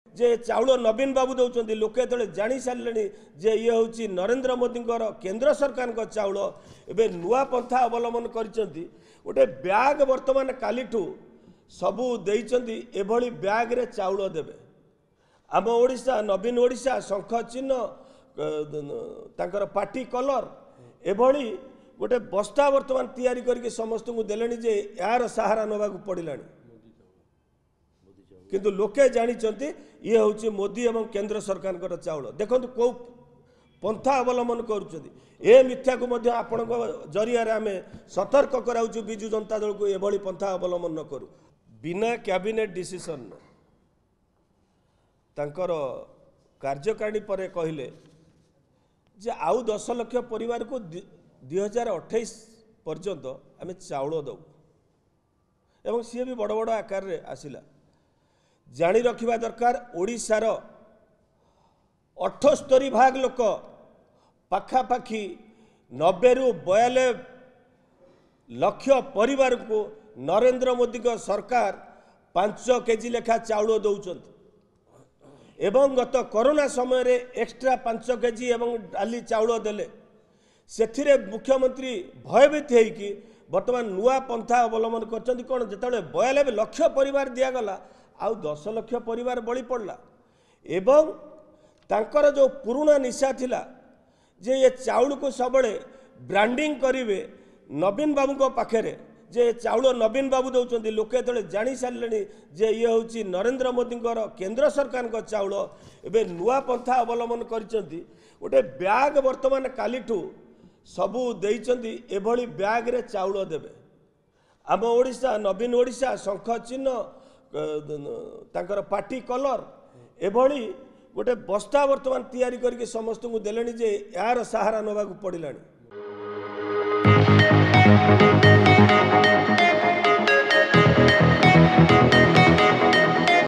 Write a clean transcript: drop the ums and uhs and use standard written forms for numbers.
जे चाउल नवीन बाबू दौरान लोके जो जानी सारे जे ये हूँ नरेंद्र मोदी केंद्र सरकार चाउल एवं नुआ पंथा अवलंबन कर गोटे ब्याग वर्तमान कालीठू सबू देभली ब्याग रे चाउल देवे आम ओडिशा नवीन ओडिशा शंख चिन्ह तांकर पार्टी कलर एभली गोटे बस्ता वर्तमान तैयारी करके समस्त को देले जे यार सहारा नवाक पड़िला किंतु लोके जानी ये हूँ मोदी एवं केंद्र सरकार चाउल देखो कौ पंथा अवलंबन कर मिथ्या को आपण जरिया आम सतर्क कराऊँ विजु जनता दल को यह पंथा अवलंबन न करूँ बिना कैबिनेट डिसीजन तांकर कार्यकारिणी पर कहले जे आउ 10 लाख परिवार को 2028 पर्यंत आम चाउल दऊ एवं सी भी बड़ बड़ आकार रे आसिला जानी रखिबा दरकार ओडिशार 78 भाग लोक पाखापाखि 90 रु 92 लक्ष परिवार को नरेंद्र मोदी का सरकार 5 केजी लेखा चाउल दौरान एवं गत कोरोना समय रे एक्स्ट्रा 5 केजी एवं डाली चाउल देले से मुख्यमंत्री भयभीत होइकि वर्तमान नुआ पंथा अवलंबन करछन्ती कोन जेतले 92 लक्ष परिवार दियागला आउ 10 लाख परिवार बळी पड़ला एवं तांकर जो पुराना निशा थिला जे ये चाउल को सबले ब्रांडिंग करिवे नवीन बाबू को पाखरे जे चाउल नवीन बाबू दौरान लोके जो जानी सारे जे ये हूँ नरेंद्र मोदी केंद्र सरकार चाउल एवं नुआ पंथा अवलंबन कर गोटे ब्याग वर्तमान कालीठू सबू देभली ब्याग रे चाउल देवे आम ओडिशा नवीन ओडिशा शंख चिन्ह तांकर पार्टी कलर एभली गोटे बस्ता वर्तमान तैयारी करके समस्त को देले जे यार सहारा नवाक पड़िला।